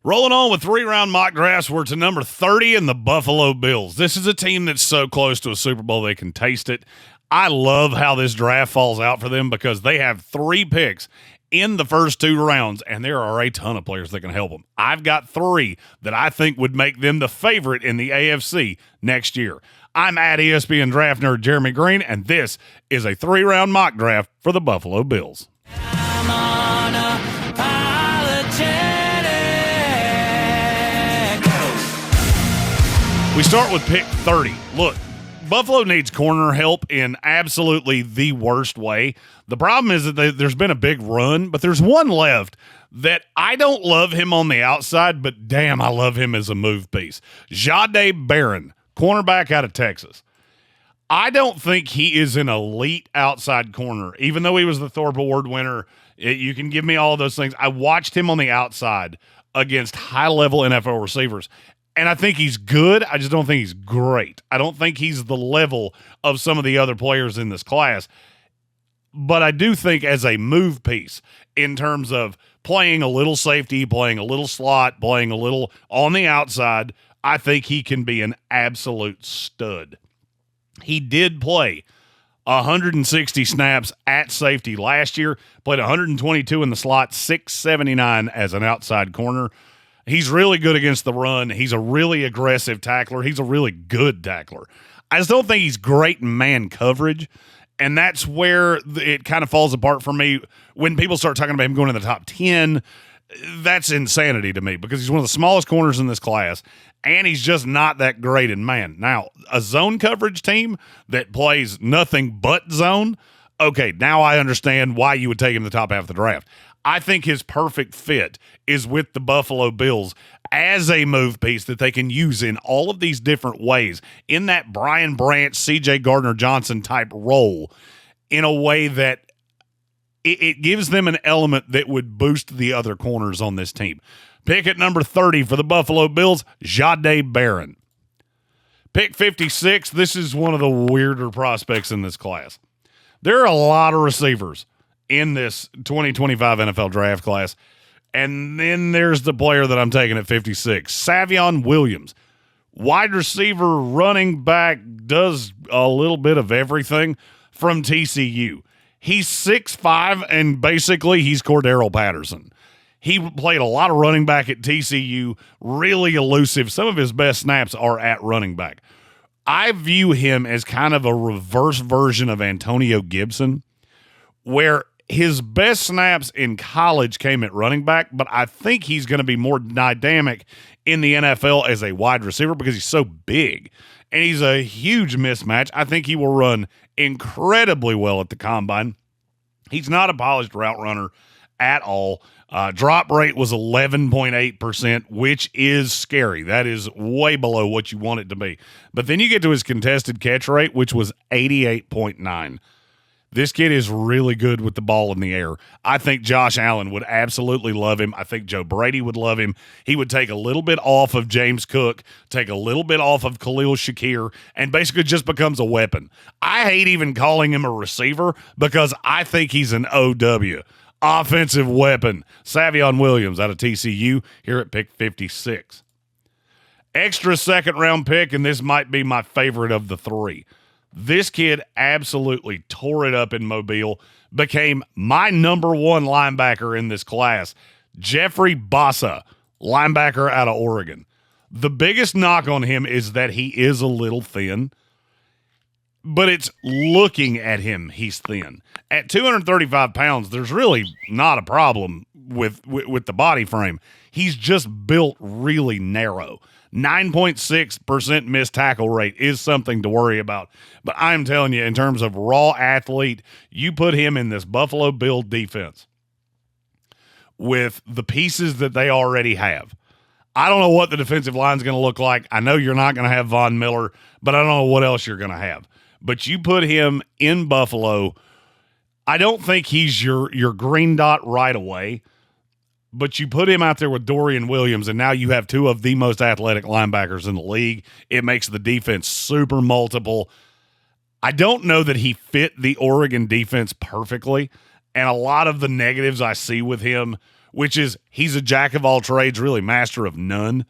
Rolling on with 3-round mock drafts, we're to number 30 in the Buffalo Bills. This is a team that's so close to a Super Bowl they can taste it. I love how this draft falls out for them because they have 3 picks in the first 2 rounds, and there are a ton of players that can help them. I've got 3 that I think would make them the favorite in the AFC next year. I'm at ESPN Draft Nerd Jeremy Green, and this is a 3-round mock draft for the Buffalo Bills. I'm unapologetic. We start with pick 30. Look, Buffalo needs corner help in absolutely the worst way. The problem is that there's been a big run, but there's one left that I don't love him on the outside, but damn, I love him as a move piece. Jahdae Barron, cornerback out of Texas. I don't think he is an elite outside corner, even though he was the Thorpe Award winner. You can give me all of those things. I watched him on the outside against high-level NFL receivers, and I think he's good. I just don't think he's great. I don't think he's the level of some of the other players in this class. But I do think as a move piece, in terms of playing a little safety, playing a little slot, playing a little on the outside, I think he can be an absolute stud. He did play 160 snaps at safety last year, played 122 in the slot, 679 as an outside corner. He's really good against the run. He's a really aggressive tackler. He's a really good tackler. I just don't think he's great in man coverage, and that's where it kind of falls apart for me. When people start talking about him going in the top 10, that's insanity to me because he's one of the smallest corners in this class, and he's just not that great in man. Now, a zone coverage team that plays nothing but zone, okay, now I understand why you would take him to the top half of the draft. I think his perfect fit is with the Buffalo Bills as a move piece that they can use in all of these different ways in that Brian Branch, C.J. Gardner-Johnson type role in a way that it gives them an element that would boost the other corners on this team. Pick at number 30 for the Buffalo Bills, Jahdae Barron. Pick 56, this is one of the weirder prospects in this class. There are a lot of receivers in this 2025 NFL draft class. And then there's the player that I'm taking at 56, Savion Williams. Wide receiver, running back, does a little bit of everything from TCU. He's 6'5", and basically he's Cordero Patterson. He played a lot of running back at TCU, really elusive. Some of his best snaps are at running back. I view him as kind of a reverse version of Antonio Gibson, where his best snaps in college came at running back, but I think he's going to be more dynamic in the NFL as a wide receiver because he's so big, and he's a huge mismatch. I think he will run incredibly well at the combine. He's not a polished route runner at all. Drop rate was 11.8%, which is scary. That is way below what you want it to be. But then you get to his contested catch rate, which was 88.9%. This kid is really good with the ball in the air. I think Josh Allen would absolutely love him. I think Joe Brady would love him. He would take a little bit off of James Cook, take a little bit off of Khalil Shakir, and basically just becomes a weapon. I hate even calling him a receiver because I think he's an OW, offensive weapon. Savion Williams out of TCU here at pick 56. Extra second-round pick, and this might be my favorite of the 3. This kid absolutely tore it up in Mobile, became my number 1 linebacker in this class, Jeffrey Bassa, linebacker out of Oregon. The biggest knock on him is that he is a little thin, but it's looking at him, he's thin. At 235 pounds, there's really not a problem with the body frame. He's just built really narrow. 9.6% missed tackle rate is something to worry about. But I'm telling you, in terms of raw athlete, you put him in this Buffalo Bill defense with the pieces that they already have. I don't know what the defensive line is going to look like. I know you're not going to have Von Miller, but I don't know what else you're going to have. But you put him in Buffalo. I don't think he's your green dot right away. But you put him out there with Dorian Williams, and now you have 2 of the most athletic linebackers in the league. It makes the defense super multiple. I don't know that he fit the Oregon defense perfectly, and a lot of the negatives I see with him which is he's a jack of all trades, really master of none.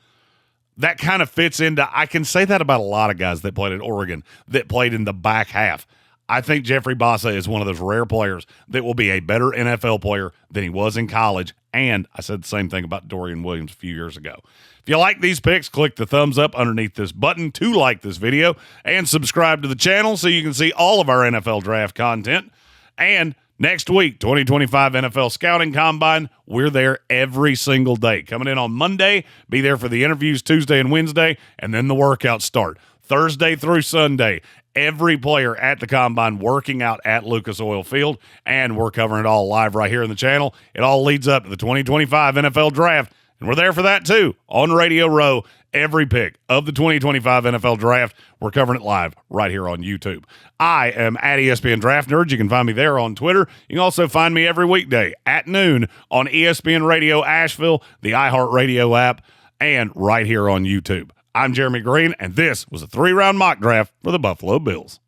That kind of fits into, I can say that about a lot of guys that played at Oregon that played in the back half. I think Jeffrey Bassa is one of those rare players that will be a better NFL player than he was in college. And I said the same thing about Dorian Williams a few years ago. If you like these picks, click the thumbs up underneath this button to like this video and subscribe to the channel so you can see all of our NFL draft content. And next week, 2025 NFL Scouting Combine, we're there every single day. Coming in on Monday, be there for the interviews Tuesday and Wednesday, and then the workouts start. Thursday through Sunday, every player at the Combine working out at Lucas Oil Field, and we're covering it all live right here in the channel. It all leads up to the 2025 NFL Draft, and we're there for that too. On Radio Row, every pick of the 2025 NFL Draft, we're covering it live right here on YouTube. I am at ESPN Draft Nerds. You can find me there on Twitter. You can also find me every weekday at noon on ESPN Radio Asheville, the iHeartRadio app, and right here on YouTube. I'm Jeremy Green, and this was a 3-round mock draft for the Buffalo Bills.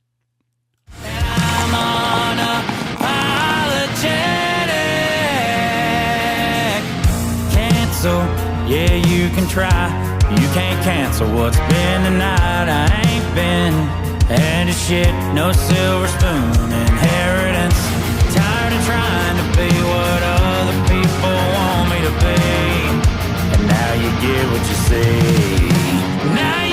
I'm unapologetic. Cancel, yeah, you can try. You can't cancel what's been tonight. I ain't been had a shit, no silver spoon inheritance. Tired of trying to be what other people want me to be. And now you get what you see. Now